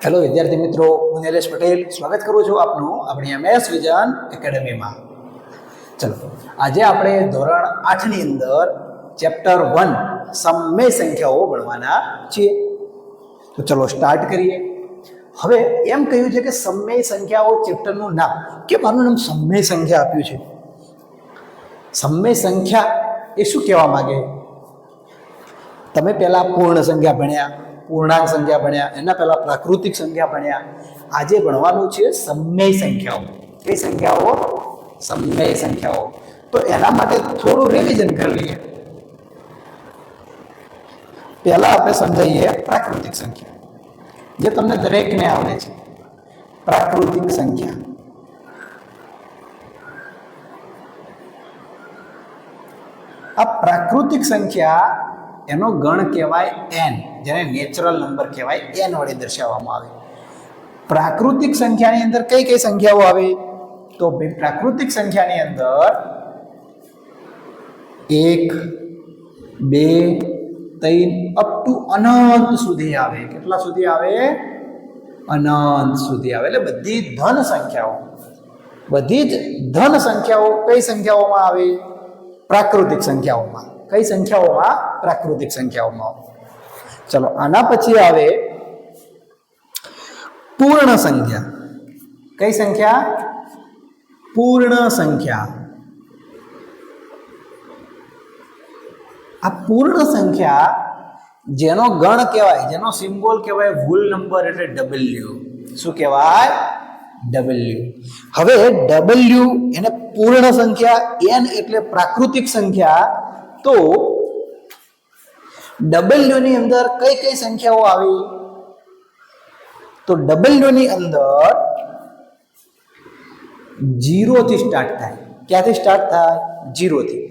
Hello વિદ્યાર્થી મિત્રો, હું નિલેશ પટેલ સ્વાગત કરું છું આપનું આપણી MS વિઝન એકેડમીમાં. ચલો, આજે આપણે ધોરણ 8ની અંદર ચેપ્ટર 1 સમય સંખ્યાઓ ભણવાના છીએ. તો ચલો સ્ટાર્ટ કરીએ. હવે એમ કહ્યું છે કે સમય સંખ્યાઓ ચેપ્ટરનું નામ, કેમ આનું નામ સમય સંખ્યા આપ્યું છે? સમય સંખ્યા એ શું કહેવા માંગે? તમે પહેલા પૂર્ણ સંખ્યા ભણ્યા, પૂર્ણાંક સંખ્યા ભણ્યા, એના પહેલા પ્રાકૃતિક સંખ્યા ભણ્યા. આજે ભણવાનું છે સમય સંખ્યાઓ. કઈ સંખ્યાઓ? સમય સંખ્યાઓ. તો એના માટે થોડું રિવિઝન કરી લઈએ. પહેલા આપણે સમજાવીએ પ્રાકૃતિક સંખ્યા, જે તમને દરેકને આવડે છે. પ્રાકૃતિક સંખ્યા આ પ્રાકૃતિક સંખ્યા એનો ગણ કહેવાય n, જેને નેચરલ નંબર કહેવાય, n વડે દર્શાવવામાં આવે. પ્રાકૃતિક સંખ્યાની અંદર કઈ કઈ સંખ્યાઓ આવે? તો પ્રાકૃતિક સંખ્યાની અંદર 1, 2, 3 અપ ટુ અનંત સુધી આવે. કેટલા સુધી આવે? અનંત સુધી આવે. એટલે બધી ધન સંખ્યાઓ, બધી જ ધન સંખ્યાઓ કઈ સંખ્યાઓમાં આવે? પ્રાકૃતિક સંખ્યાઓમાં. કઈ સંખ્યાઓમાં? પ્રાકૃતિક સંખ્યાઓમાં. ચલો, આના પછી આવે પૂર્ણ સંખ્યા. કઈ સંખ્યા? પૂર્ણ સંખ્યા. આ પૂર્ણ સંખ્યા જેનો ગણ કહેવાય, જેનો સિમ્બોલ કહેવાય whole નંબર, એટલે W. શું કહેવાય? W. હવે W એને પૂર્ણ સંખ્યા, n એટલે પ્રાકૃતિક સંખ્યા. તો W ની અંદર કઈ કઈ સંખ્યાઓ આવી? તો W ની અંદર 0 થી સ્ટાર્ટ થાય. ક્યાંથી સ્ટાર્ટ થાય? 0 થી.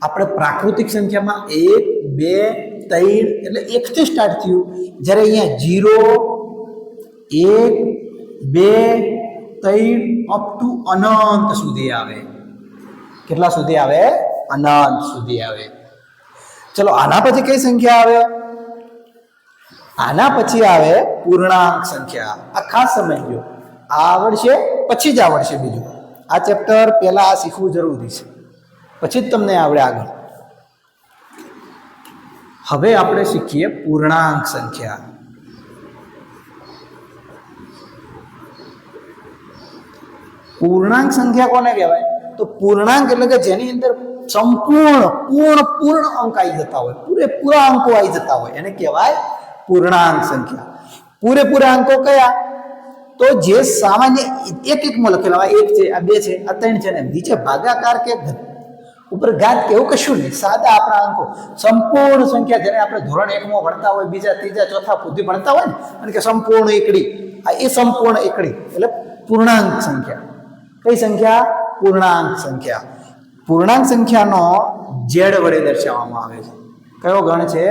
આપણે પ્રાકૃતિક સંખ્યામાં 1, 2, 3 એટલે 1 થી સ્ટાર્ટ થયું. જ્યારે અહીંયા 0, 1, 2, 3 અપ ટુ અનંત સુધી આવે. કેટલા સુધી આવે? અનંત સુધી આવે. ચલો, આના પછી કઈ સંખ્યા આવે? આના પછી આવે પૂર્ણાંક સંખ્યા. આ ખાસ સમજજો, આ આવડશે પછી જ આવડશે બીજું. આ ચેપ્ટર પહેલા આ શીખવું જરૂરી છે, પછી જ તમને આવડે આગળ. હવે આપણે શીખીએ પૂર્ણાંક સંખ્યા. પૂર્ણાંક સંખ્યા કોને કહેવાય? તો પૂર્ણાંક એટલે કે જેની અંદર પૂર્ણ અંક આવી જતા હોય, પૂરેપૂરા અંકો આવી જતા હોય, એને કહેવાય પૂર્ણાંક સંખ્યા. પૂરેપૂરા અંકો કયા? તો જે સામાન્ય એકમાં લખેલા હોય, 1 છે, આ 2 છે, આ 3 છે, ને નીચે ભાગાકાર કે ઉપર ઘાત કે એવું કશું નહીં. સાદા આપણા અંકો, સંપૂર્ણ સંખ્યા, જેને આપણે ધોરણ 1માં ભણતા હોય, બીજા, ત્રીજા, ચોથા સુધી ભણતા હોય ને, અને કે સંપૂર્ણ એકડી, આ એ સંપૂર્ણ એકડી એટલે પૂર્ણાંક સંખ્યા. કઈ સંખ્યા? પૂર્ણાંક સંખ્યા. પૂર્ણાંક સંખ્યાનો z વડે દર્શાવવામાં આવે છે. કયો ગણ છે?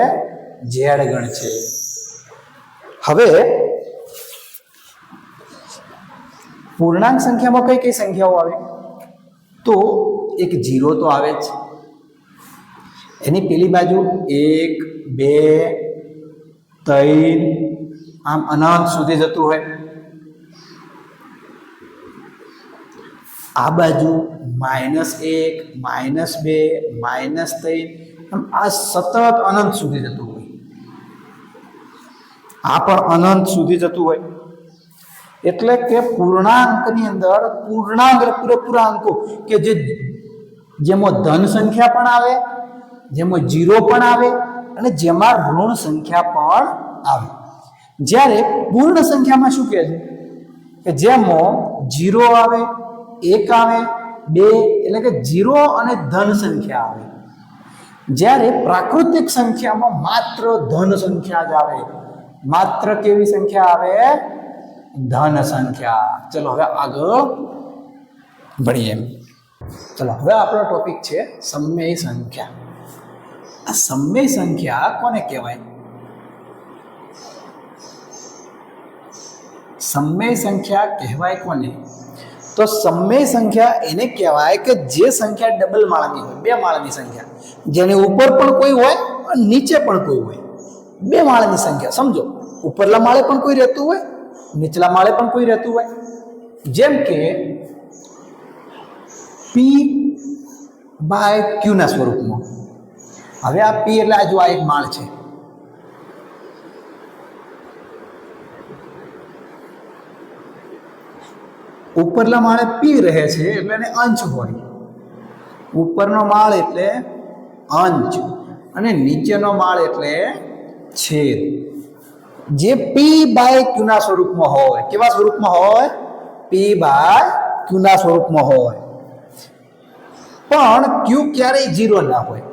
z ગણ છે. હવે પૂર્ણાંક સંખ્યામાં કઈ કઈ સંખ્યાઓ આવે? તો એક 0 તો આવે જ. એની પેલી બાજુ 1, 2, 3 આમ અનંત સુધી જતું હોય. આ બાજુ -1, -2, -3 આ સતત અનંત સુધી જતું હોય. આ પણ અનંત સુધી જતું હોય. એટલે કે પૂર્ણાંકની અંદર પૂર્ણાંક પૂરેપૂરા અંકો કે જેમાં ધન સંખ્યા પણ આવે, જેમાં 0 પણ આવે, અને જેમાં ઋણ સંખ્યા પણ આવે. જ્યારે પૂર્ણ સંખ્યામાં શું કહે છે? કે જેમાં 0 આવે, 1 આવે, 2 એટલે કે 0 અને ધન સંખ્યા આવે. જ્યારે પ્રાકૃતિક સંખ્યામાં માત્ર ધન સંખ્યા જ આવે. માત્ર કેવી સંખ્યા આવે? ધન સંખ્યા. ચલો, હવે આગળ ભણીએ. ચલો, હવે આપણો ટોપિક છે સમય સંખ્યા. આ સમય સંખ્યા કોને કહેવાય? સમય સંખ્યા કહેવાય કોને? તો સમય સંખ્યા એને કહેવાય કે જે સંખ્યા ડબલ માળાની હોય, 2 માળાની સંખ્યા, જેની ઉપર પણ કોઈ હોય અને નીચે પણ કોઈ હોય. બે માળની સંખ્યા સમજો, ઉપરલા માળે પણ કોઈ રહેતું હોય, નીચલા માળે પણ કોઈ રહેતું હોય. જેમ કે પી બાય ક્યુના સ્વરૂપમાં. હવે આ પી એટલે આ જો આ એક માળ છે, ઉપરલા માળે પી રહે છે એટલે એને અંશ હોય. ઉપરનો માળ એટલે અંશ અને નીચેનો માળ એટલે છેદ. જે પી બાય ક્યુના સ્વરૂપમાં હોય, કેવા સ્વરૂપમાં હોય? પી બાય ક્યુના સ્વરૂપમાં હોય. પણ ક્યુ ક્યારેય 0 ના હોય.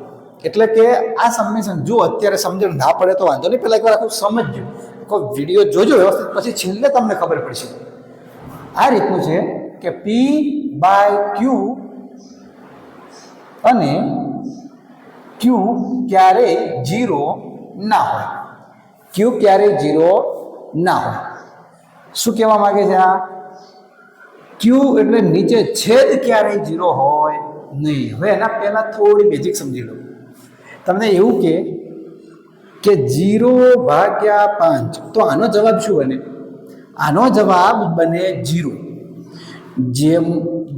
એટલે કે આ સમેશન જો અત્યારે સમજણ ના પડે તો વાંધો નહીં, પહેલા એકવાર આખું સમજજો, કોઈ વિડીયો જોજો વ્યવસ્થિત, પછી છેલ્લે તમને ખબર પડશે. આ રીતનું છે કે પી બાય ક્યુ અને ક્યુ ક્યારેય 0 ના હોય. ક્યુ ક્યારેય 0 ના હોય. શું કહેવા માંગે છે આ? ક્યુ એટલે નીચે છેદ ક્યારેય 0 હોય નહીં. હવે એના પહેલા થોડી બેઝિક સમજી લો. તમને એવું કે 0/5, તો આનો જવાબ શું બને? આનો જવાબ બને 0.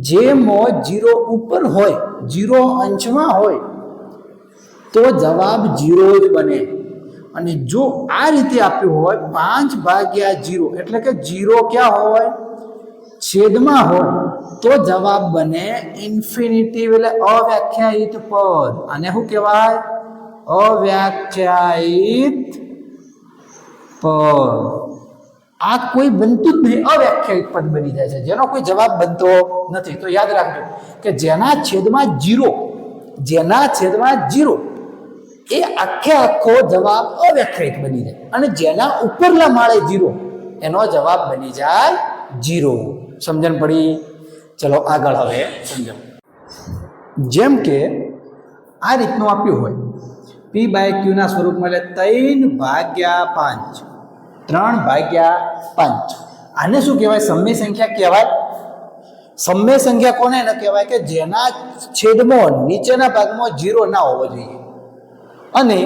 જેમાં 0 ઉપર હોય, 0 અંશમાં હોય તો જવાબ 0 જ બને. અને જો આ રીતે આપ્યું હોય 5/0 એટલે કે 0 ક્યાં હોય? છેદમાં હોય, તો જવાબ બને ઇન્ફિનિટિવ એટલે અવ્યાખ્યાયિત પદ. આને શું કહેવાય? અવ્યાખ્યાયિત પદ. આ કોઈ બનતું જ નહીં, અવ્યાખ્યાયિત પદ બની જાય છે, જેનો કોઈ જવાબ બનતો નથી. તો યાદ રાખજો કે જેના છેદમાં 0 એ આખો જવાબ અવ્યાખ્યાયિત બની જાય, અને જેના ઉપરલા માળે 0 એનો જવાબ બની જાય 0. સમજણ પડી? ચલો આગળ હવે સમજો. જેમ કે આ રીતનું આપ્યું હોય પી બાય ક્યુના સ્વરૂપમાં, એટલે 3/5. 3/5. આને શું કહેવાય? સમય સંખ્યા કહેવાય. સમય સંખ્યા કોને ન કહેવાય? કે જેના છેદમાં નીચેના ભાગમાં 0 ના હોવો જોઈએ અને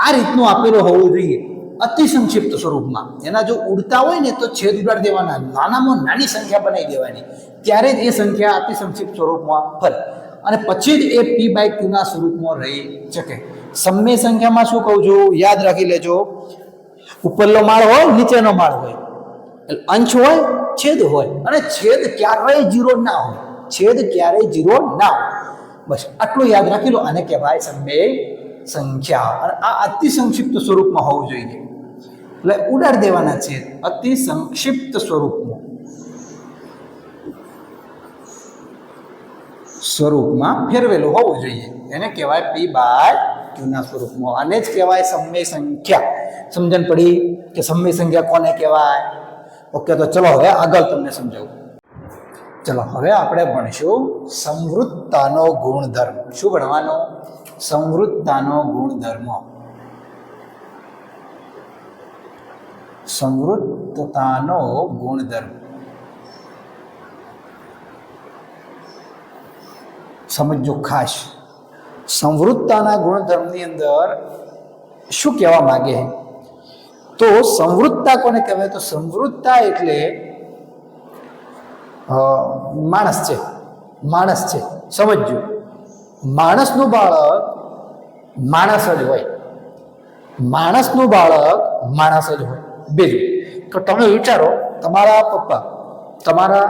આ રીતનું આપેલું હોવું જોઈએ અતિ સંક્ષિપ્ત સ્વરૂપમાં. એના જો ઉડતા હોય ને તો છેદ ઉડાડી દેવાના, નાનામાં નાની સંખ્યા બનાવી દેવાની, ત્યારે જ એ સંખ્યા અતિ સંક્ષિપ્ત સ્વરૂપમાં ફરે અને પછી જ એ પી બાય ક્યુના સ્વરૂપમાં રહી શકે. સમય સંખ્યામાં શું કહું છું? યાદ રાખી લેજો. ઉપરનો માળ હોય, નીચેનો માળ હોય, અંશ હોય, છેદ હોય, અને છેદ ક્યારેય 0 ના હોય. છેદ ક્યારેય 0 ના હોય. બસ આટલું યાદ રાખી લો. આને કહેવાય સમય સંખ્યા. અને આ અતિ સંક્ષિપ્ત સ્વરૂપમાં હોવું જોઈએ, એટલે ઉડાડી દેવાના છે. અતિ સંક્ષિપ્ત સ્વરૂપમાં ફેરવેલું હોવું જોઈએ. એને કહેવાય પી બાય ક્યુના સ્વરૂપમાં. આને જ કહેવાય સમય સંખ્યા. સમજણ પડી કે સમય સંખ્યા કોને કહેવાય? ઓકે, તો ચલો હવે આગળ તમને સમજાવું. ચલો હવે આપણે ભણીશું સંવૃત્તાનો ગુણધર્મ. શું ભણવાનો? સંવૃત્તાનો ગુણધર્મ. સંવૃત્તતાનો ગુણધર્મ સમજો ખાસ. સંવૃત્તાના ગુણધર્મની અંદર શું કહેવા માંગે છે? તો સંવૃત્તા કોને કહેવાય? તો સંવૃત્તા એટલે માણસ છે. માણસ છે, સમજજો. માણસનું બાળક માણસ જ હોય. માણસનું બાળક માણસ જ હોય. બીજું તો તમે વિચારો, તમારા પપ્પા, તમારા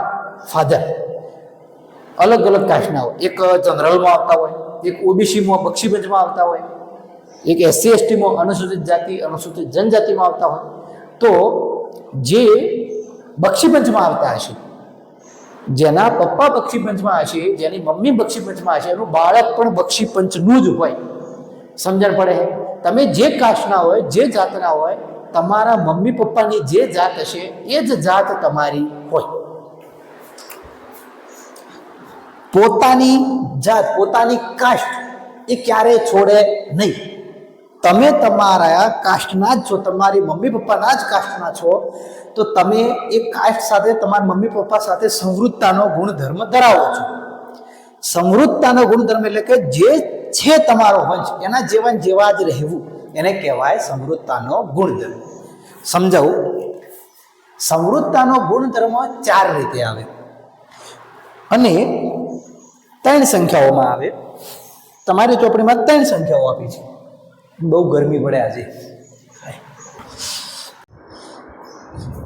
ફાધર અલગ અલગ કાસ્ટના હોય. એક જનરલમાં આવતા હોય, એક ઓબીસીમાં બક્ષીપંચમાં આવતા હોય, એક SC ST અનુસૂચિત જાતિ અનુસૂચિત જનજાતિમાં આવતા હોય. તો જે બક્ષીપંચમાં આવતા હશે, જેના પપ્પા બક્ષીપંચમાં હશે, જેની મમ્મી બક્ષીપંચમાં હશે, એનું બાળક પણ બક્ષીપંચનું જ હોય. સમજણ પડે? તમે જે કાસ્ટના હોય, જે જાતના હોય, તમારા મમ્મી પપ્પાની જે જાત હશે એ જ જાત તમારી હોય. પોતાની જાત, પોતાની કાસ્ટ એ ક્યારેય છોડે નહીં. તમે તમારા કાસ્ટના જ છો, તમારી મમ્મી પપ્પાના જ કાસ્ટના છો, તો તમે એ કાસ્ટ સાથે, તમારા મમ્મી પપ્પા સાથે સંવૃત્તાનો ગુણધર્મ ધરાવો છો. સંવૃત્તાનો ગુણધર્મ એટલે કે જે છે તમારો વંશ એના જેવા જ રહેવું, એને કહેવાય સમૃદ્ધતાનો ગુણધર્મ. સમજાવું, સમૃદ્ધતાનો ગુણધર્મ 4 રીતે આવે અને 3 સંખ્યાઓમાં આવે. તમારી ચોપડીમાં 3 સંખ્યાઓ આપી છે. બહુ ગરમી પડે આજે.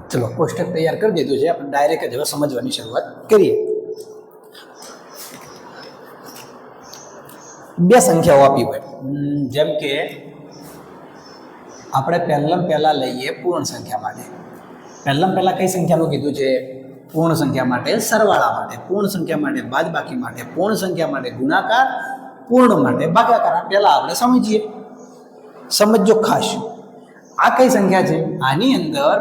ચલો કોષ્ટક તૈયાર કરી દીધું છે, આપણે ડાયરેક્ટ જ હવે સમજવાની શરૂઆત કરીએ. 2 સંખ્યાઓ આપી હોય, જેમ કે આપણે પહેલા લઈએ પૂર્ણ સંખ્યા માટે. પહેલા કઈ સંખ્યાનું કીધું છે? પૂર્ણ સંખ્યા માટે સરવાળા માટે, પૂર્ણ સંખ્યા માટે બાદબાકી માટે, પૂર્ણ સંખ્યા માટે ગુણાકાર, પૂર્ણ માટે ભાગાકાર. પહેલા આપણે સમજજો ખાસ. આ કઈ સંખ્યા છે? આની અંદર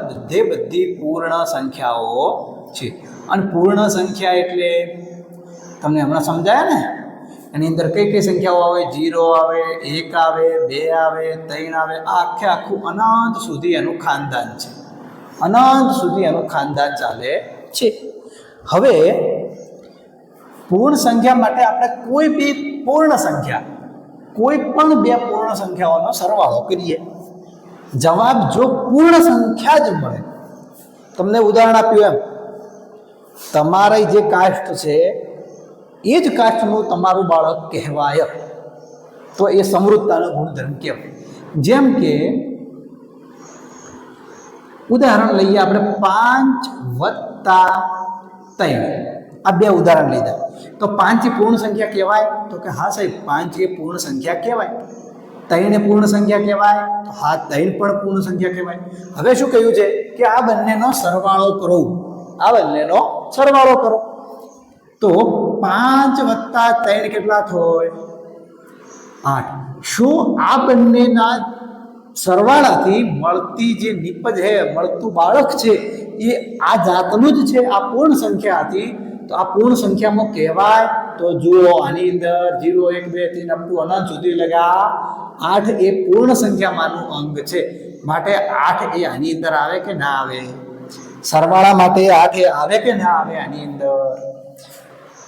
બધી પૂર્ણ સંખ્યાઓ છે. અને પૂર્ણ સંખ્યા એટલે તમને હમણાં સમજાયા ને, એની અંદર કઈ સંખ્યાઓ આવે? 0 આવે, 1 આવે, 2 આવે, 3 આવે. આ આખું અનંત સુધી એનું ખાનદાન છે. અનંત સુધી એનું ખાનદાન ચાલે છે. હવે પૂર્ણ સંખ્યા માટે આપણે કોઈ પણ 2 પૂર્ણ સંખ્યાઓનો સરવાળો કરીએ. જવાબ જો પૂર્ણ સંખ્યા જ મળે. તમને ઉદાહરણ આપ્યું એમ, તમારી જે કાસ્ટ છે એ જ કાસ્ટનું તમારું બાળક કહેવાય તો એ સમૃદ્ધતાનો ગુણધર્મ કહેવાય. જેમ કે ઉદાહરણ લઈએ આપણે 5 + 3. આ 2 ઉદાહરણ લીધા. તો 5 એ પૂર્ણ સંખ્યા કહેવાય? તો કે હા સાહેબ, 5 એ પૂર્ણ સંખ્યા કહેવાય. 3 એ પૂર્ણ સંખ્યા કહેવાય? તો હા, 3 પણ પૂર્ણ સંખ્યા કહેવાય. હવે શું કહ્યું છે કે આ બંનેનો સરવાળો કરો. તો 5 + 3 કેટલા થાય? 8. શું આ બંનેના સરવાળાથી મળતી જે નીપજ છે, મળતું બાળક છે એ આ જાતનું જ છે, આ પૂર્ણ સંખ્યા હતી? તો આ પૂર્ણ સંખ્યામાં કહેવાય? તો જુઓ, આની અંદર 0 1 2 3 અપ ટુ અનંત સુધી લગા 8 એ પૂર્ણ સંખ્યામાંનું અંગ છે. માટે 8 એ આની અંદર આવે કે ના આવે? સરવાળા માટે 8 એ આવે કે ના આવે આની અંદર?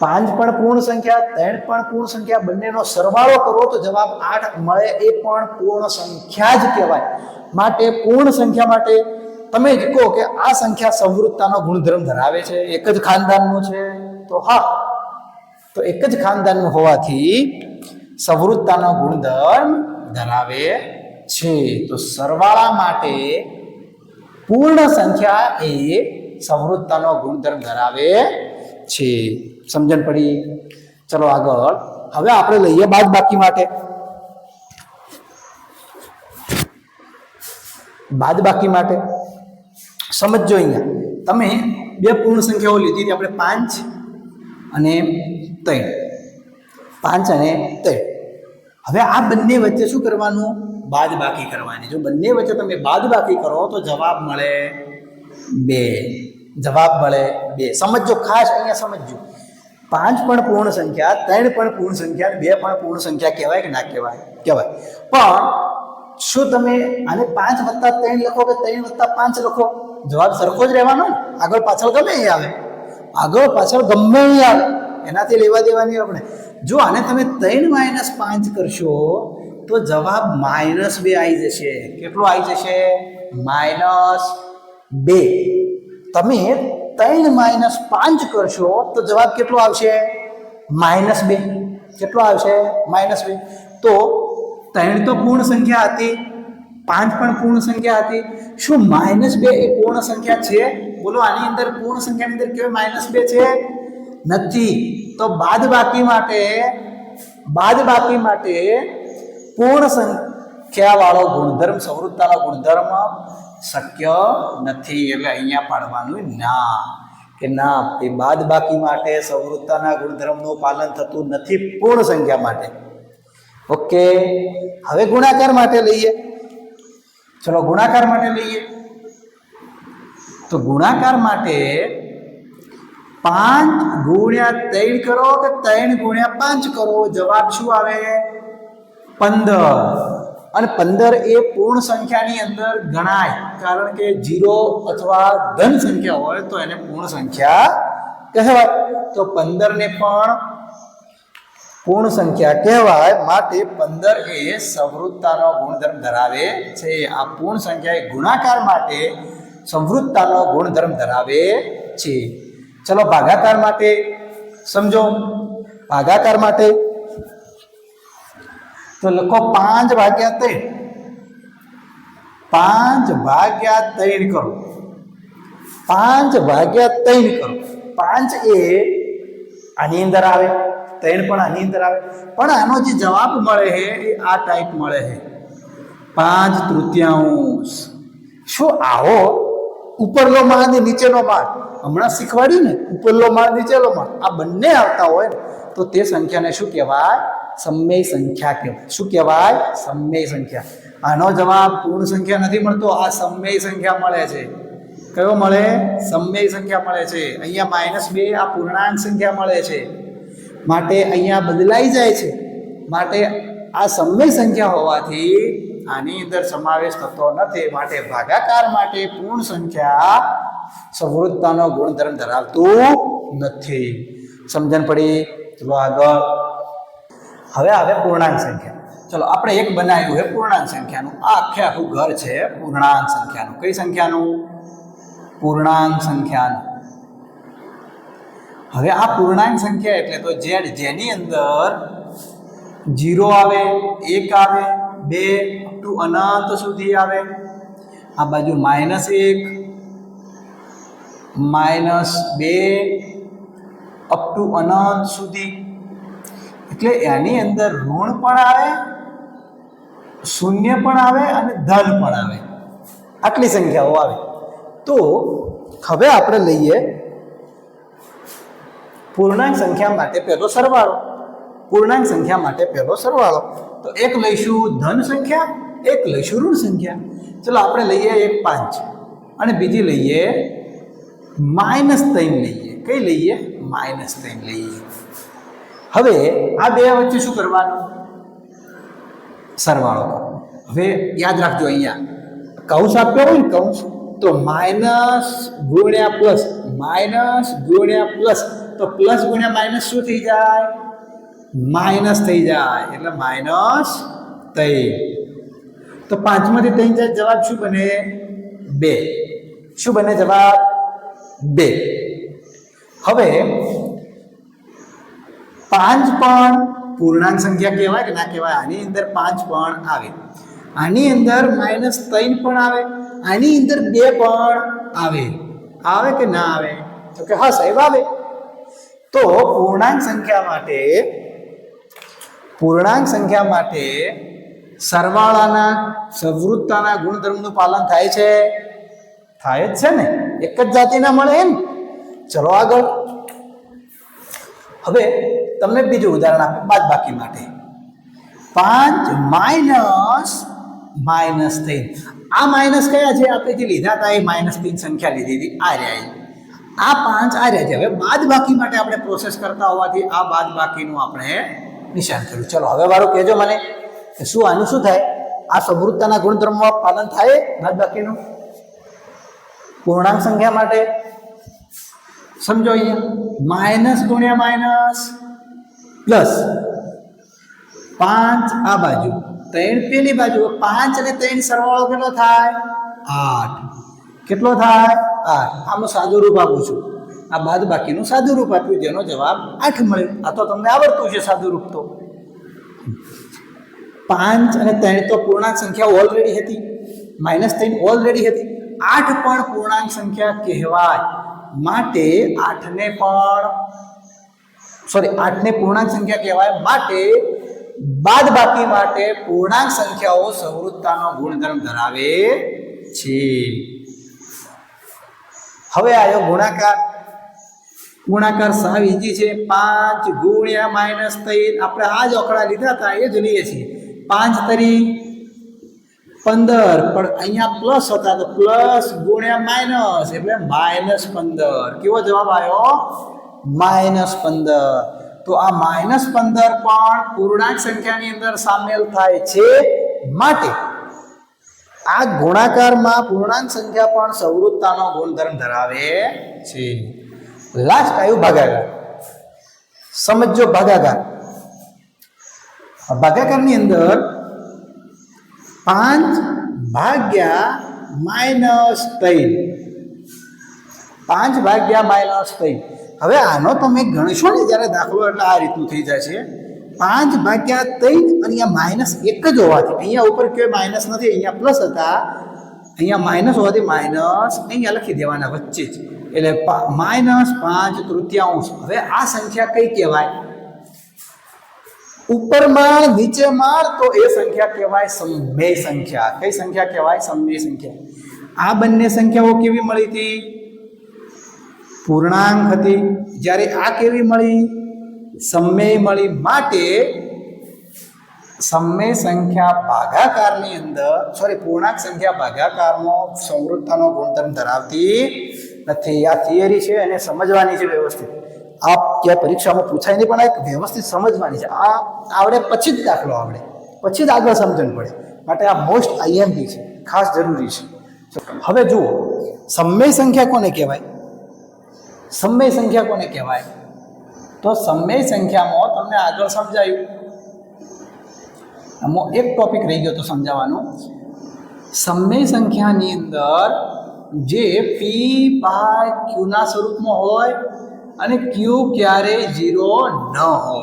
5 પણ પૂર્ણ સંખ્યા, 3 પણ પૂર્ણ સંખ્યા, બંનેનો સરવાળો કરો તો જવાબ 8 મળે. એ પણ પૂર્ણ સંખ્યા જ કહેવાય. માટે પૂર્ણ સંખ્યા માટે તમે જ કહો કે આ સંખ્યા સમૃદ્ધતાનો ગુણધર્મ ધરાવે છે, એક જ ખાનદાનનું છે. તો હા, તો એક જ ખાનદાનનું હોવાથી સમૃદ્ધતાનો ગુણધર્મ ધરાવે છે. તો સરવાળા માટે પૂર્ણ સંખ્યા એ સમૃદ્ધતાનો ગુણધર્મ ધરાવે છે. સમજણ પડી? ચલો આગળ. હવે આપણે લઈએ બાદબાકી માટે. બાદબાકી માટે સમજો. અહીંયા તમે 2 પૂર્ણ સંખ્યાઓ લીધી હતી આપણે, 5 અને 3. 5 અને 3. હવે આ બંને વચ્ચે શું કરવાનું? બાદબાકી કરવાની. જો બંને વચ્ચે તમે બાદબાકી કરો તો જવાબ મળે 2. જવાબ મળે 2. સમજો ખાસ, અહીંયા સમજો. 5 પણ પૂર્ણ સંખ્યા, 3 પણ પૂર્ણ સંખ્યા, 2 પણ પૂર્ણ સંખ્યા કહેવાય કે ના કહેવાય? કહેવાય. પણ શું તમે આને 5 + 3 લખો કે 3 + 5 લખો? જવાબ સરખો જ રહેવાનો. આગળ પાછળ ગમે એ આવે, એનાથી લેવા દેવાની આપણે. જો આને તમે 3 - 5 કરશો તો જવાબ -2 આવી જશે. કેટલો આવી જશે? -2. તમે 3 - 5 કરશો તો જવાબ કેટલો આવશે? -2. કેટલો આવશે? -2. તો 3 તો પૂર્ણ સંખ્યા હતી, 5 પણ પૂર્ણ સંખ્યા હતી. શું -2 એ પૂર્ણ સંખ્યા છે? બોલો, આની અંદર પૂર્ણ સંખ્યાની અંદર કેવી -2 છે? નથી. તો બાદબાકી માટે પૂર્ણ સંખ્યાવાળો ગુણધર્મ, સમૃદ્ધતાનો ગુણધર્મ શક્ય નથી. એટલે અહીંયા પાડવાનું ના, કે ના, એ બાદબાકી માટે સમૃદ્ધતાના ગુણધર્મનું પાલન થતું નથી પૂર્ણ સંખ્યા માટે. ઓકે. હવે ગુણાકાર માટે લઈએ. ચલો ગુણાકાર માટે લઈએ. તો ગુણાકાર માટે 5 × 3 કરો કે 3 × 5 કરો? જવાબ શું આવે? 15. અને 15 એ પૂર્ણ સંખ્યાની અંદર ગણાય, કારણ કે 0 અથવા ધન સંખ્યા હોય તો એને પૂર્ણ સંખ્યા કહેવાય. તો 15 ને પણ પૂર્ણ સંખ્યા કહેવાય, માટે 15 એ સંવૃત્તાનો ગુણધર્મ ધરાવે છે. આ પૂર્ણ સંખ્યા એ ગુણાકાર માટે સંવૃત્તાનો ગુણધર્મ ધરાવે છે. ચલો ભાગાકાર માટે સમજો. ભાગાકાર માટે તો લખો 5 ભાગ્યા 3. 5 ભાગ્યા 3 કરો. 5 ભાગ્યા 3 કરો. 5 એ આની અંદર આવે, 3 પણ આની અંદર આવે, પણ આનો જે જવાબ મળે છે એ આ ટાઈપ મળે છે, 5/3. શું આવો ઉપરનો માળ ને નીચેનો માળ હમણાં શીખવાડ્યું ને, ઉપરનો માળ નીચેનો માળ આ બંને આવતા હોય ને તો તે સંખ્યાને શું કહેવાય? સમમેય સંખ્યા કહેવાય. શું કહેવાય? સમમેય સંખ્યા. આનો જવાબ પૂર્ણ સંખ્યા નથી મળતો, આ સમમેય સંખ્યા મળે છે. કયો મળે? સમમેય સંખ્યા મળે છે. અહીંયા -2 આ પૂર્ણાંક સંખ્યા મળે છે, માટે અહીંયા બદલાઈ જાય છે. માટે આ સમમેય સંખ્યા હોવાથી આની અંદર સમાવેશ થતો નથી. માટે ભાગાકાર માટે પૂર્ણ સંખ્યા સંવૃત્તાનો ગુણધર્મ ધરાવતું નથી. સમજણ પડી? ચલો આગળ. હવે આવે પૂર્ણાંક સંખ્યા. ચલો આપણે એક બનાવ્યું છે પૂર્ણાંક સંખ્યાનું. આ આખું ઘર છે પૂર્ણાંક સંખ્યાનું. કઈ સંખ્યાનું? પૂર્ણાંક સંખ્યાનું. હવે આ પૂર્ણાંક સંખ્યા એટલે તો જેની અંદર 0 આવે, 1 આવે, 2 ટુ અનંત સુધી આવે. આ બાજુ -1, -2 અપ ટુ અનંત સુધી. એટલે એની અંદર ઋણ પણ આવે, શૂન્ય પણ આવે અને ધન પણ આવે. આટલી સંખ્યાઓ આવે. તો હવે આપણે લઈએ પૂર્ણાંક સંખ્યા માટે પહેલો સરવાળો. પૂર્ણાંક સંખ્યા માટે પહેલો સરવાળો તો એક લઈશું ધન સંખ્યા, એક લઈશું ઋણ સંખ્યા. ચલો આપણે લઈએ એક 5 અને બીજી લઈએ -3 લઈએ. કઈ લઈએ? -3 લઈએ. હવે આ બે વચ્ચે શું કરવાનું? સરવાળો કરો. હવે યાદ રાખજો, અહીંયા કૌંસ આપ્યો હોય ને, કૌંસ તો માઇનસ ગુણ્યા પ્લસ, માઇનસ ગુણ્યા પ્લસ, તો પ્લસ ગુણ્યા માઇનસ શું થઈ જાય? માઇનસ થઈ જાય. એટલે -3. તો 5 માંથી 3 જાય, જવાબ શું બને? 2. શું બને જવાબ? 2. હવે 5 પણ પૂર્ણાંક સંખ્યા કહેવાય કે ના કહેવાય? આની અંદર 5 પણ આવે, આની અંદર -3 પણ આવે, આની અંદર 2 પણ આવે. આવે કે ના આવે? તો કે હા સાહેબ આવે. તો પૂર્ણાંક સંખ્યા માટે સરવાળાના સંવૃત્તાના ગુણધર્મનું પાલન થાય છે? થાય જ છે ને, એક જ જાતિના મળે એમ. ચલો આગળ. હવે તમને બીજું ઉદાહરણ આપે બાદબાકી માટે. 5 -3. આ માઇનસ કયા છે? આપણે જે લીધા હતા એ -3 સંખ્યા લીધી હતી, આ રહ્યા. આ 5 આ રહ્યા છે. હવે બાદબાકી માટે આપણે પ્રોસેસ કરતા હોવાથી આ બાદબાકીનું આપણે નિશાન કર્યું. ચલો હવે વાળું કહેજો મને કે શું આનું શું થાય? આ સંવૃત્તાના ગુણધર્મમાં પાલન થાય બાદબાકીનું પૂર્ણાંક સંખ્યા માટે? સમજો અહીંયા માઇનસ ગુણ્યા માઇનસ પ્લસ 5 આ બાજુ, 3 પેલી બાજુ. 5 અને 3 સરવાળો કેટલો થાય? 8. કેટલો થાય? 8. આનું સાદું રૂપ આપું છું. આ બાદબાકીનું સાદું રૂપ આપ્યું, જેનો જવાબ 8 મળે. આ તો તમને આવડતું છે સાદું રૂપ. તો 5 અને 3 તો પૂર્ણાંક સંખ્યા ઓલરેડી હતી, -3 ઓલરેડી હતી. 8 પણ પૂર્ણાંક સંખ્યા કહેવાય, માટે 8ને પૂર્ણાંક સંખ્યા કહેવાય. માટે બાદબાકી માટે પૂર્ણાંક સંખ્યાઓ સંવૃત્તાનો ગુણધર્મ ધરાવે છે. હવે આવ્યો ગુણાકાર. ગુણાકાર સાવ ઈઝી છે. 5 ગુણ્યા -3. આપણે આ જ આંકડા લીધા હતા એ જ લઈએ છીએ. 5 તરી 15, પણ અહીંયા પ્લસ હતા તો પ્લસ ગુણ્યા માઇનસ એટલે -15. કેવો જવાબ આવ્યો? -15. તો આ -15 પણ પૂર્ણાંક સંખ્યાની અંદર સામેલ થાય છે. માટે આ ગુણાકારમાં પૂર્ણાંક સંખ્યા પણ સંવૃત્તાનો ગુણધર્મ ધરાવે છે. લાસ્ટ આવ્યું ભાગાકાર. સમજો ભાગાકાર. ભાગાકારની અંદર 5 ભાગ્યા -3, 5 ભાગ્યા -3. હવે આનો તમે ગણશો ને જ્યારે દાખલો એટલે આ રીતનું થઈ જાય છે. 5 ભાગ્યા 3 અને અહીંયા -1 જ હોવાથી, અહીંયા ઉપર કે માઇનસ નથી, અહીંયા પ્લસ હતા, અહીંયા માઇનસ હોવાથી માઇનસ અહીંયા લખી દેવાના વચ્ચે જ, એટલે -5/3. હવે આ સંખ્યા કઈ કહેવાય? ઉપર માળ નીચે માળ, તો એ સંખ્યા કહેવાય સમમેય સંખ્યા. કઈ સંખ્યા કહેવાય? સમમેય સંખ્યા. આ બંને સંખ્યાઓ કેવી મળી હતી? પૂર્ણાંક હતી. જ્યારે આ કેવી મળી? સમમેય મળી. માટે સમમેય સંખ્યા ભાગાકારની અંદર પૂર્ણાંક સંખ્યા ભાગાકારમાં સંવૃત્તાનો ગુણધર્મ ધરાવતી નથી. આ થિયરી છે અને સમજવાની છે વ્યવસ્થિત. આ ક્યાં પરીક્ષામાં પૂછાય નહીં, પણ આ એક વ્યવસ્થિત સમજવાની છે. આ આવડે પછી જ દાખલો આવડે, પછી જ આગળ સમજણ પડે. માટે આ મોસ્ટ આઈએમપી છે, ખાસ જરૂરી છે. હવે જુઓ, સમમેય સંખ્યા કોને કહેવાય? સમમેય સંખ્યા કોને કહેવાય? તો સમમેય સંખ્યામાં તમને આગળ સમજાયું. આમાં એક ટોપિક રહી ગયો તો સમજાવવાનો. સમમેય સંખ્યાની અંદર જે p/q ના સ્વરૂપમાં હોય અને q ક્યારેય 0 ન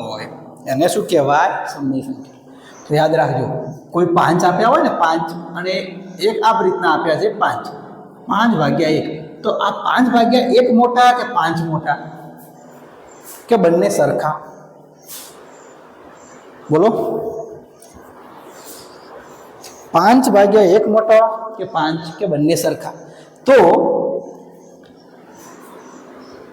હોય, એને શું કહેવાય? સમમેય સંખ્યા. તો યાદ રાખજો, કોઈ 5 આપ્યા હોય ને, 5 અને 1 આ રીતના આપ્યા છે, 5/1. તો આ 5/1 મોટા કે 5 મોટા કે બંને સરખા? બોલો, 5/1 મોટો કે 5 કે બંને સરખા? તો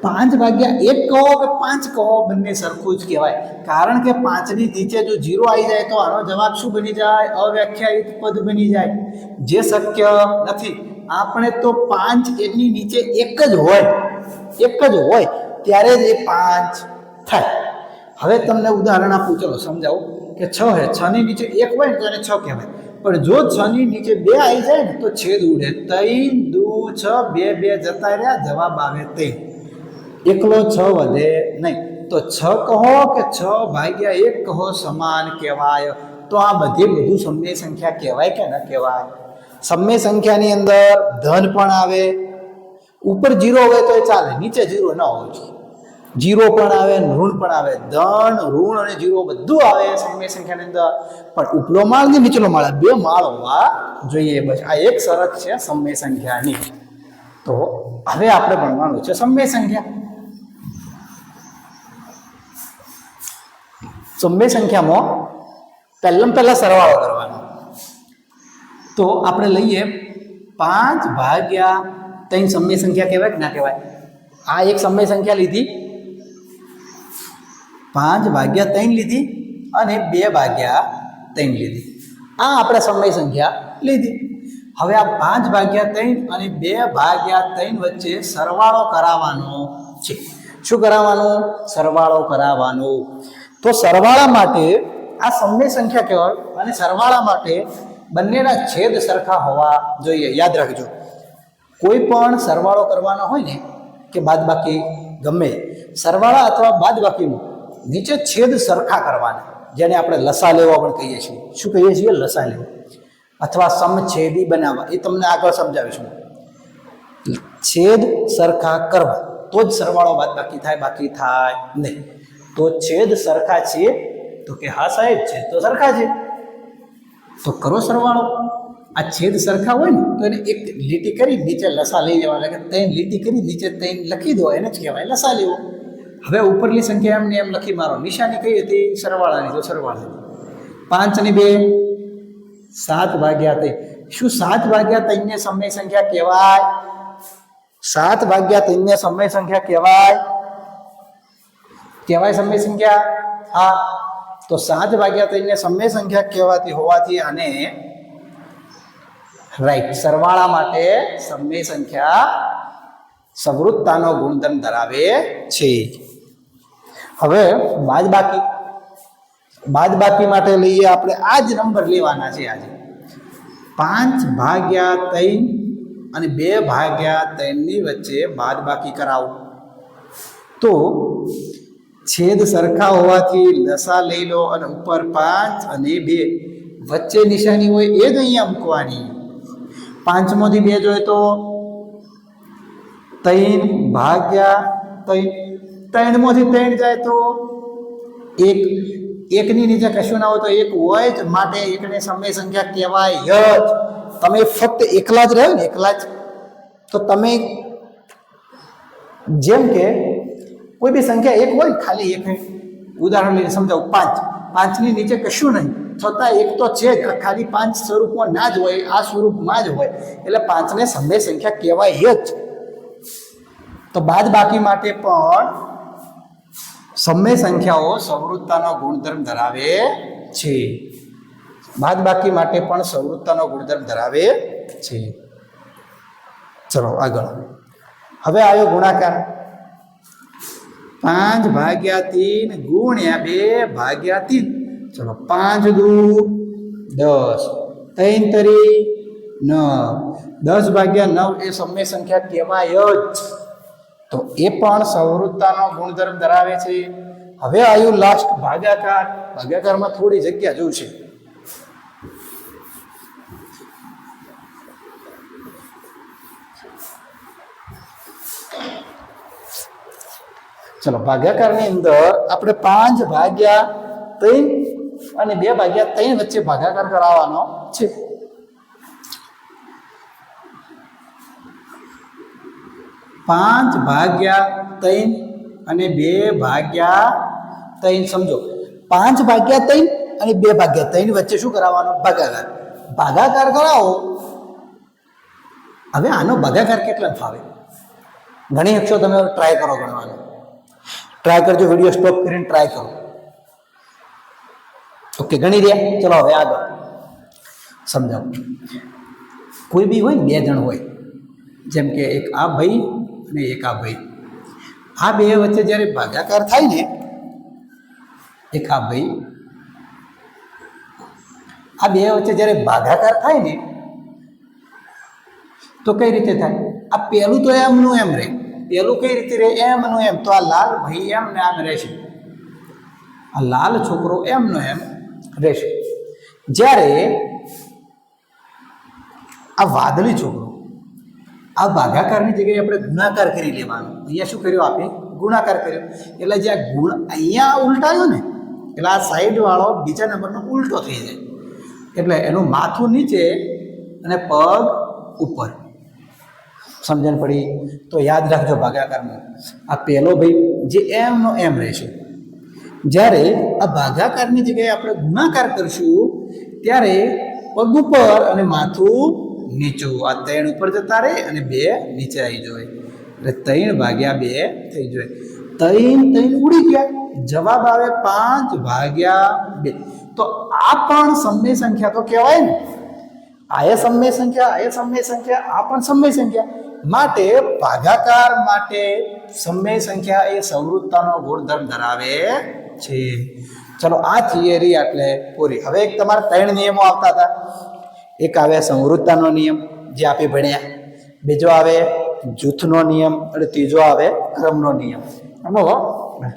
5/1 કહો કે 5 કહો, બંને સરખું જ કહેવાય. કારણ કે 5 ની નીચે જો 0 આવી જાય તો આનો જવાબ શું બની જાય? અવ્યાખ્યાયિત પદ બની જાય, જે શક્ય નથી. આપણે તો 5 એની નીચે એક જ હોય ત્યારે જ એ 5 થાય. હવે તમને ઉદાહરણ આપું, ચલો સમજાવું કે 6 હે, 6 ની નીચે 1 હોય ને તો એને 6 કહેવાય. પણ જો 6 ની નીચે 2 આવી જાય ને તો છેદ ઉડે. 3 દુ 6, 2 જતા રહ્યા, જવાબ આવે 3. એકલો 6 વધે નહીં. તો 6 કહો કે 6/1 કહો, સમાન કહેવાય. તો આ બધું સમમેય સંખ્યા કહેવાય કે ન કહેવાય? સમમેય સંખ્યાની અંદર ધન પણ આવે, ઉપર 0 હોય તો એ ચાલે, નીચે 0 ન હોવું જોઈએ. 0 પણ આવે, ઋણ પણ આવે, ધન ઋણ અને 0 બધું આવે સમમેય સંખ્યાની અંદર. પણ ઉપલો માળ ને નીચલો માળ, 2 માળ હોવા જોઈએ. બસ આ એક શરત છે સમમેય સંખ્યાની. તો હવે આપણે ભણવાનું છે સમમેય સંખ્યા. સમમેય સંખ્યામાં પહેલા સરવાળો કરવાનો. તો આપણે લઈએ 5/3 સમમેય સંખ્યા કહેવાય કે ના કહેવાય? આ એક સમમેય સંખ્યા લીધી, 5/3 લીધી અને 2/3 લીધી. આ આપણે સમમેય સંખ્યા લીધી. હવે આ 5/3 અને 2/3 વચ્ચે સરવાળો કરાવવાનો છે. શું કરાવવાનો? સરવાળો કરાવવાનો. તો સરવાળા માટે આ સમમેય સંખ્યા કહેવાય, અને સરવાળા માટે બંનેના છેદ સરખા હોવા જોઈએ. યાદ રાખજો, કોઈ પણ સરવાળો કરવાનો હોય ને કે બાદબાકી, ગમે સરવાળા અથવા બાદબાકીનું નીચે છેદ સરખા કરવાના, જેને આપણે લસા લેવા પણ કહીએ છીએ. શું કહીએ છીએ? લસા લેવા, અથવા સમછેદી બનાવવા. એ તમને આગળ સમજાવીશું. છેદ સરખા કરવા તો જ સરવાળો બાદબાકી થાય, બાકી થાય નહીં. તો છેદ સરખા છે તો કે હા સાહેબ, છેદ તો સરખા છે, તો કરો સરવાળો. આ છેદ સરખા હોય ને તો એને એક લીટી કરી નીચે લસા લઈ લેવા, એટલે 3 લીટી કરી નીચે 3 લખી દો, એને જ કહેવાય લસા લેવો. હવે ઉપરની સંખ્યા એમને એમ લખી મારો. નિશાની કઈ હતી? સરવાળાની. તો સરવાળાની 5 અને 2 7/3. શું 7/3 ને સમમેય સંખ્યા કહેવાય? 7/3 ને સમમેય સંખ્યા કહેવાય? કહેવાય સમમેય સંખ્યા? હા. તો 7/3 ને સમમેય સંખ્યા કહેવાતી હોવાથી આને રાઈટ સરવાળા માટે સમમેય સંખ્યા સંવૃત્તાનો ગુણધર્મ ધરાવે છે. હવે બાદબાકી માટે લઈએ આપણે. આ જ નંબર લેવાના છે આજે. 5/3 અને 2/3 ની વચ્ચે બાદબાકી કરાવો. તો છેદ સરખા હોવાથી લસા લઈ લો અને ઉપર 5 અને 2 વચ્ચે નિશાની હોય એ જ અહીંયા મૂકવાની. 5 માંથી 2 જોઈએ તો 3 ભાગ્યા 3. 3 માંથી 3 જાય તો 1. 1 ની નીચે કશું ના હોય તો 1 હોય જ, માટે 1 ને સમય સંખ્યા કહેવાય જ. તમે ફક્ત એકલા જ રહ્યો ને, એકલા જ, તો તમે જેમ કે કોઈ બી સંખ્યા 1 હોય, ખાલી 1, ઉદાહરણ લઈને સમજાવું. 5. 5 ની નીચે કશું નહીં, છતાં 1 તો છે જ. ખાલી 5 સ્વરૂપમાં ના જ હોય, આ સ્વરૂપમાં જ હોય, એટલે 5 ને સમય સંખ્યા કહેવાય જ. તો બાદ બાકી માટે પણ સમય સંખ્યાઓ સંવૃત્તાનો ગુણધર્મ ધરાવે છે. બાદ બાકી માટે પણ સંવૃત્તાનો ગુણધર્મ ધરાવે છે. ચલો આગળ. હવે આવ્યો ગુણાકાર. 5 ભાગ્યા 3 ગુણ્યા 2 ભાગ્યા 3. ચલો 5 દુ 10, 3 તરી 9, 10 ભાગ્યા 9 એ સમય સંખ્યા કહેવાય જ. તો એ પણ સંવૃત્તાનો ગુણધર્મ ધરાવે છે. હવે આવ્યું લાસ્ટ ભાગાકાર. ભાગાકારમાં થોડી જગ્યા જોશે. ચલો ભાગાકારની અંદર આપણે 5 ભાગ્યા 3 અને 2 ભાગ્યા 3 વચ્ચે ભાગાકાર કરાવવાનો છે. પાંચ ભાગ્યા 3 અને 2 ભાગ્યા 3. સમજો, 5 ભાગ્યા 3 અને 2 ભાગ્યા 3 વચ્ચે શું કરાવવાનો? ભાગાકાર. ભાગાકાર કરાવો. હવે આનો ભાગાકાર કેટલા ફાવે ગણી શકશો તમે? ટ્રાય કરો ગણવાનો. ટ્રાય કરજો, વિડીયો સ્ટોપ કરીને ટ્રાય કરો. ઓકે, ગણી રહ્યા. ચલો હવે આગળ સમજાવો. કોઈ બી હોય ને, 2 જણ હોય, જેમ કે એક આ ભાઈ અને એક આ ભાઈ. આ 2 વચ્ચે જ્યારે ભાગાકાર થાય ને, એક આ ભાઈ, આ 2 વચ્ચે જ્યારે ભાગાકાર થાય ને, તો કઈ રીતે થાય? આ પહેલું તો એમનું એમ રહે. પહેલું કઈ રીતે રહે? એમનું એમ. તો આ લાલ ભાઈ એમ ને આમ રહેશે. આ લાલ છોકરો એમનો એમ રહેશે. જ્યારે આ વાદળી છોકરો, આ ભાગાકારની જગ્યાએ આપણે ગુણાકાર કરી લેવાનો. અહીંયા શું કર્યું? આપણે ગુણાકાર કર્યો. એટલે જે આ અહીંયા ઉલટાયો ને, એટલે આ સાઈડ વાળો બીજા નંબરનો ઉલટો થઈ જાય. એટલે એનું માથું નીચે અને પગ ઉપર. સમજણ પડી? તો યાદ રાખજો ભાગાકારમાં આ પહેલો ભાઈ જે એમનો એમ રહેશે. જ્યારે આ ભાગાકારની જગ્યાએ આપણે ગુણાકાર કરશું ત્યારે પગ ઉપર અને માથું નીચું. આ 3 ઉપર જતા રહે અને 2 નીચે આવી જાય. એટલે 3 ભાગ્યા 2 થઈ જાય. 3 ઉડી ગયા. જવાબ આવે 5 ભાગ્યા 2. તો આ પણ સમય સંખ્યા તો કહેવાય ને. આ એ સમય સંખ્યા, આ એ સમય સંખ્યા, આ પણ સમય સંખ્યા. માટે ભાગાકાર માટે સમય સંખ્યા એ સંવૃત્તાનો ગુણધર્મ ધરાવે છે. ચલો આ થિયરી એટલે પૂરી. હવે એક તમારા 3 નિયમો આવતા હતા. એક આવે સંવૃત્તાનો નિયમ જે આપણે ભણ્યા, બીજો આવે જૂથનો નિયમ અને ત્રીજો આવે ક્રમનો નિયમ.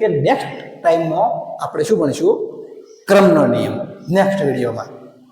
કે નેક્સ્ટ ટાઈમમાં આપણે શું ભણીશું? ક્રમનો નિયમ નેક્સ્ટ વિડીયોમાં.